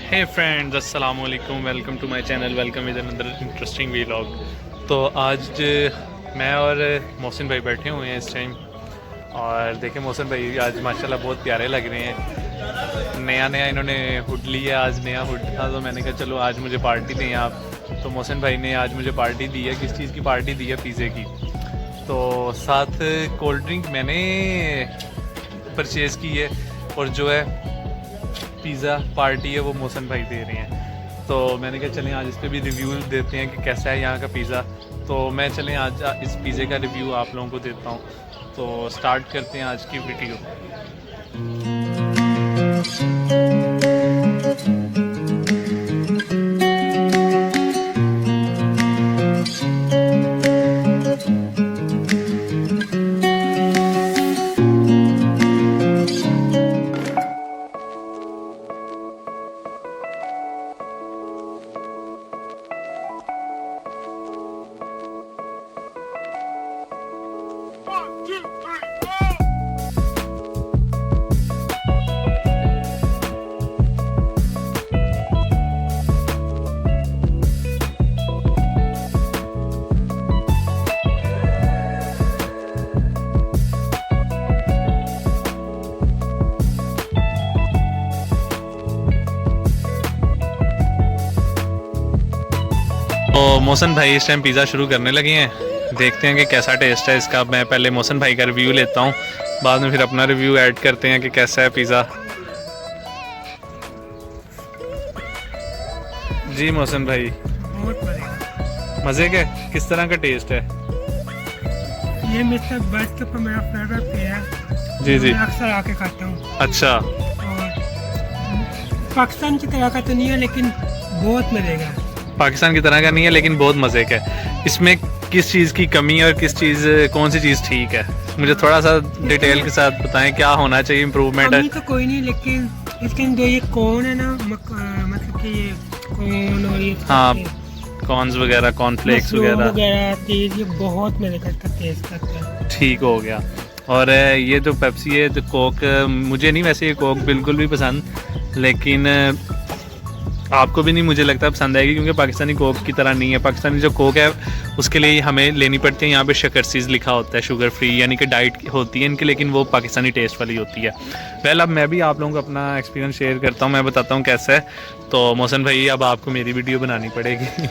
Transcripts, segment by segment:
हे friends, अस्सलाम वालेकुम, welcome to my channel, welcome with another interesting vlog. तो आज मैं और मोहसिन भाई बैठे हुए हैं इस टाइम, और देखें मोहसिन भाई आज माशाल्लाह बहुत प्यारे लग रहे हैं। नया नया इन्होंने हुड लिया, आज नया हुड था तो मैंने कहा चलो आज मुझे पार्टी दें आप। तो मोहसिन भाई ने आज मुझे पार्टी दी है। किस चीज़ की पार्टी दी है? पिज़्ज़े की। तो साथ कोल्ड ड्रिंक मैंने परचेज़ की है, और जो है पिज़्ज़ा पार्टी है वो मोहसिन भाई दे रहे हैं। तो मैंने कहा चलें आज इस पर भी रिव्यू देते हैं कि कैसा है यहाँ का पिज़्ज़ा। तो मैं चलें आज इस पिज़्ज़े का रिव्यू आप लोगों को देता हूँ। तो स्टार्ट करते हैं आज की वीडियो। तो मोहसिन भाई इस टाइम पिज़्ज़ा शुरू करने लगे हैं। देखते हैं कि कैसा टेस्ट है इसका। मैं पहले मोहसिन भाई का रिव्यू लेता हूँ, बाद में फिर अपना रिव्यू ऐड करते हैं कि कैसा है पिज़्ज़ा। जी मोहसिन भाई, बहुत मज़े के किस तरह का टेस्ट है? ये मिस्टर बस्ट पर मेरा फेवरेट पे है। जी जी, मैं अक्सर आके खाता हूँ। अच्छा। और पाकिस्तान की तरह का तो नहीं है, लेकिन बहुत मज़े का है। पाकिस्तान की तरह का नहीं है लेकिन बहुत मज़े का है। इसमें किस चीज़ की कमी है और किस चीज़, कौन सी चीज़ ठीक है? मुझे थोड़ा सा डिटेल के साथ बताएं क्या होना चाहिए, इम्प्रूवमेंट है। कमी तो कोई नहीं, लेकिन इसके अंदर ये कौन है ना, मतलब कि ये कौन और ये हाँ, कॉर्न्स वगैरह, कॉर्नफ्लेक्स वगैरह तेज, ये बहुत मज़े का टेस्ट करता है। ठीक हो गया। और ये जो पेप्सी है तो कोक, मुझे नहीं वैसे ये कोक बिल्कुल भी पसंद, लेकिन आपको भी नहीं मुझे लगता पसंद आएगी, क्योंकि पाकिस्तानी कोक की तरह नहीं है। पाकिस्तानी जो कोक है उसके लिए हमें लेनी पड़ती है, यहाँ पे शकरसीज़ लिखा होता है, शुगर फ्री, यानी कि डाइट होती है इनकी, लेकिन वो पाकिस्तानी टेस्ट वाली होती है। वेल, अब मैं भी आप लोगों को अपना एक्सपीरियंस शेयर करता हूँ, मैं बताता हूँ कैसा है। तो मोहसिन भाई अब आपको मेरी वीडियो बनानी पड़ेगी।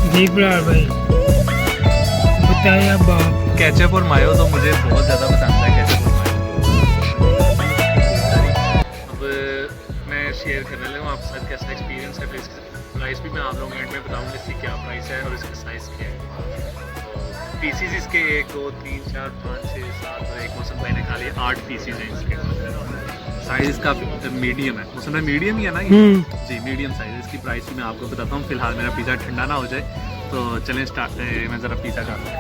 जी ब्रार भाई, बताया बाप। केचप और मायो तो मुझे बहुत ज़्यादा पसंद है, केचप और मायो। अब मैं शेयर करने लगा आपके साथ कैसा एक्सपीरियंस है। प्राइस भी मैं आप लोगों को एंड में बताऊँगा इसकी क्या प्राइस है और इसका साइज़ क्या है। पीसीज इसके 1 2 3 4 5 6 7 और एक मौसम भाई ने खा लिया 8 पीसीज हैं इसके। साइज़ इसका मीडियम है। मौसम भाई मीडियम ही है ना ये? जी मीडियम साइज़। इसकी प्राइस भी मैं आपको बताता हूँ। फिलहाल मेरा पिज़्ज़ा ठंडा ना हो जाए, तो चलें स्टार्ट। मैं ज़रा पिज़्ज़ा खाता हूँ।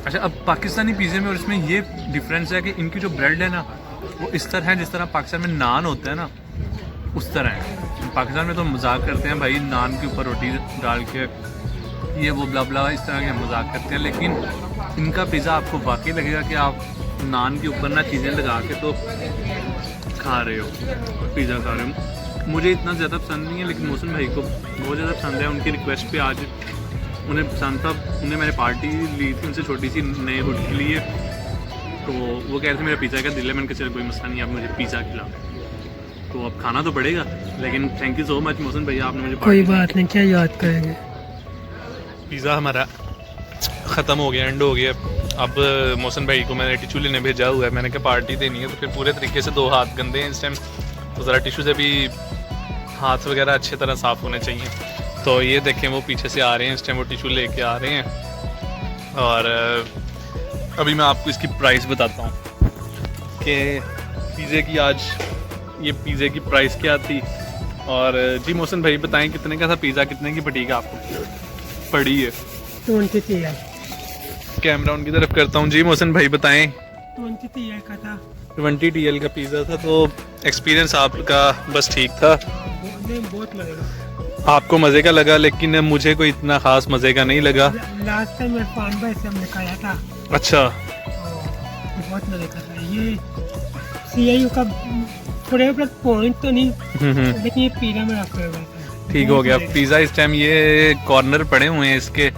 अच्छा, अब पाकिस्तानी पिज़्ज़े में और इसमें ये डिफरेंस है कि इनकी जो ब्रेड है ना वो इस तरह है जिस तरह पाकिस्तान में नान होता है ना, उस तरह है। पाकिस्तान में तो मजाक करते हैं भाई, नान के ऊपर रोटी डाल के ये वो ब्ला ब्ला इस तरह के मजाक करते हैं, लेकिन इनका पिज़्ज़ा आपको वाकई लगेगा कि आप नान के ऊपर ना चीज़ें लगा के तो खा रहे हो, पिज़्ज़ा खा रहे हो। मुझे इतना ज़्यादा पसंद नहीं है, लेकिन मौसम भाई को बहुत ज़्यादा पसंद है। उनकी रिक्वेस्ट पे आज उन्हें पसंद था। उन्हें मैंने पार्टी ली थी उनसे छोटी सी नए हुड के लिए, तो वो कह रहे थे मेरा पिज़्ज़ा का दिल है। मैंने कहा चलो कोई मसला नहीं, आप मुझे पिज़्ज़ा खिलाओ। तो अब खाना तो पड़ेगा, लेकिन thank you so much Mohsin भैया, आपने मुझे कोई बात नहीं, क्या याद करेंगे। पिज़्ज़ा हमारा ख़त्म हो गया, एंड हो गया। अब मोहसिन भाई को मैंने टिशू लेने भेजा हुआ है। मैंने कहा पार्टी देनी है तो फिर पूरे तरीके से 2 हाथ गंदे हैं इस टाइम, तो ज़रा टिशू से भी हाथ वगैरह अच्छी तरह साफ़ होने चाहिए। तो ये देखें वो पीछे से आ रहे हैं, इस टाइम वो टिशू लेके आ रहे हैं। और अभी मैं आपको इसकी प्राइस बताता हूँ कि पिज़्ज़े की आज ये पिज़्ज़े की प्राइस क्या थी। और जी मोहसिन भाई बताएं कितने का था पिज़्ज़ा, कितने की पड़ी का आपको पड़ी है? 20 TL कैमरा उनकी तरफ करता हूँ। जी मोहसिन भाई बताएं। 20 TL का था। 20 TL का पिज़्ज़ा था। तो एक्सपीरियंस आपका बस ठीक था? बहुत मज़े का। आपको मज़े का लगा, लेकिन मुझे कोई इतना ख़ास मज़े का नहीं लगा। लास्ट टाइम इरफान भाई से हमने खाया था। अच्छा। बहुत मज़े का था ये। CIU का फेवरेट पॉइंट तो नहीं, लेकिन ये पिज़्ज़ा मेरा फेवरेट है। ठीक हो गया। पिज़्ज़ा इस टाइम ये कॉर्नर पड़े हुए हैं इसके,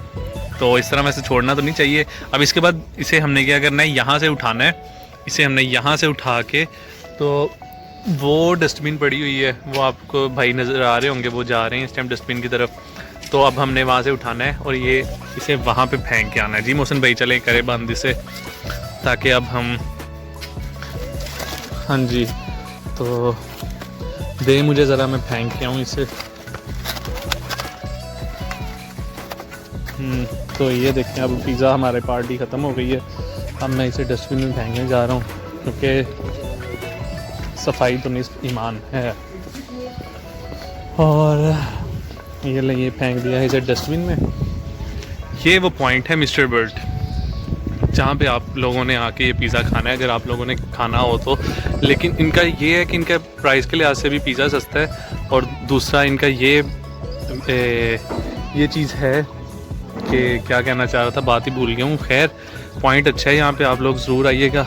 तो इस तरह में से छोड़ना तो नहीं चाहिए। अब इसके बाद इसे हमने क्या करना है, यहाँ से उठाना है। इसे हमने यहाँ से उठा के, तो वो डस्टबिन पड़ी हुई है, वो आपको भाई नज़र आ रहे होंगे, वो जा रहे हैं इस टाइम डस्टबिन की तरफ। तो अब हमने वहाँ से उठाना है और ये इसे वहाँ पे फेंक के आना है। जी मोहसिन भाई चले करें बंद इसे, ताकि अब हम, हाँ जी, तो दे मुझे ज़रा, मैं फेंक के आऊँ इसे। तो ये देखें अब पिज़्ज़ा हमारे पार्टी ख़त्म हो गई है। अब मैं इसे डस्टबिन में फेंकने जा रहा हूँ, क्योंकि सफाई तो नहीं ईमान है। और ये ले, ये फेंक दिया है इसे डस्टबिन में। ये वो पॉइंट है मिस्टर बर्ट, जहाँ पे आप लोगों ने आके ये पिज़्ज़ा खाना है, अगर आप लोगों ने खाना हो तो। लेकिन इनका ये है कि इनका प्राइस के लिहाज से भी पिज़्ज़ा सस्ता है, और दूसरा इनका ये चीज़ है कि क्या कहना चाह रहा था, बात ही भूल गया हूँ। खैर पॉइंट अच्छा है, यहाँ पे आप लोग ज़रूर आइएगा।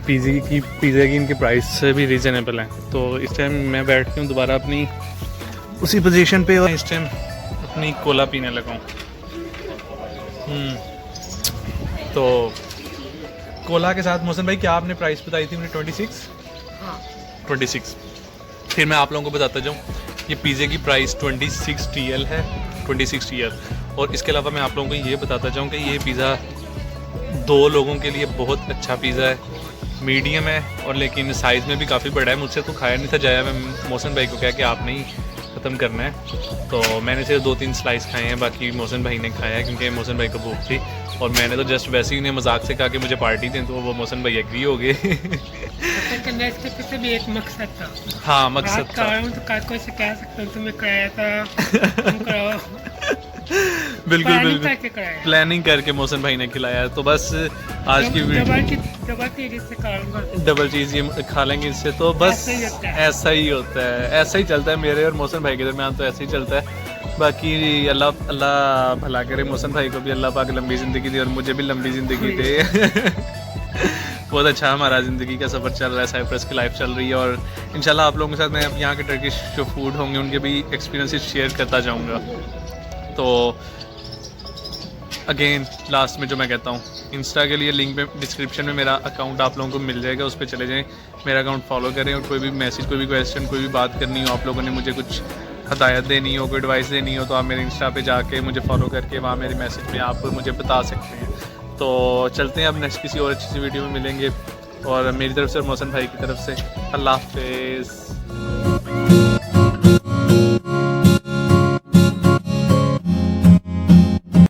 पिज़्ज़े की इनकी प्राइस से भी रीज़नेबल है। तो इस टाइम मैं बैठ के हूँ दोबारा अपनी उसी पोजीशन पे, और इस टाइम अपनी कोला पीने लगा हूँ। तो कोला के साथ मोहसिन भाई क्या आपने प्राइस बताई थी मुझे? 26? हाँ 26। फिर मैं आप लोगों को बताता जाऊँ, ये पिज़्ज़े की प्राइस 26 TL है, 26 TL। और इसके अलावा मैं आप लोगों को ये बताता चाहूँ कि ये पिज़्ज़ा 2 लोगों के लिए बहुत अच्छा पिज़्ज़ा है। मीडियम है, और लेकिन साइज़ में भी काफ़ी बड़ा है। मुझसे तो खाया नहीं था जाया, मैं मोहसिन भाई को कहा कि आपने ही ख़त्म करना है। तो मैंने सिर्फ 2-3 स्लाइस खाए हैं, बाकी मोहसिन भाई ने खाया है, क्योंकि मोहसिन भाई को भूख थी। और मैंने तो जस्ट वैसे ही उन्हें मजाक से कहा कि मुझे पार्टी दें, तो वो मोहसिन भाई एग्री हो गए। इसके पीछे भी एक मकसद था। हाँ मकसद था। तो कोई से कह सकता हूँ तुम्हें कराया था, तुम कराओ। बिल्कुल बिल्कुल प्लानिंग करके मोहसिन भाई ने खिलाया है। तो बस आज की डबल चीज़ ये खा लेंगे इससे, तो बस ऐसा ही होता है, ऐसा ही चलता है मेरे और मोहसिन भाई के दरमियान, तो ऐसा ही चलता है। बाकी अल्लाह भला करे, मोहसिन भाई को भी अल्लाह पाक लंबी ज़िंदगी दे और मुझे भी लंबी ज़िंदगी दे। बहुत अच्छा हमारा ज़िंदगी का सफ़र चल रहा है, साइप्रस की लाइफ चल रही है। और इंशाल्लाह आप लोगों के साथ मैं अब यहाँ के टर्किश जो फूड होंगे उनके भी एक्सपीरियंसेस शेयर करता जाऊँगा। तो अगेन लास्ट में जो मैं कहता हूँ, इंस्टा के लिए लिंक में डिस्क्रिप्शन में मेरा अकाउंट आप लोगों को मिल जाएगा, उस पर चले जाएँ, मेरा अकाउंट फॉलो करें। और कोई भी मैसेज, कोई भी क्वेश्चन, कोई भी बात करनी हो, आप लोगों ने मुझे कुछ हदायत देनी हो, कोई एडवाइस देनी हो, तो आप मेरे इंस्टा पे जाके मुझे फॉलो करके वहाँ मेरे मैसेज में आप मुझे बता सकते हैं। तो चलते हैं अब नेक्स्ट किसी और अच्छी सी वीडियो में मिलेंगे, और मेरी तरफ से और मोहसिन भाई की तरफ से अल्लाह हाफ़िज़।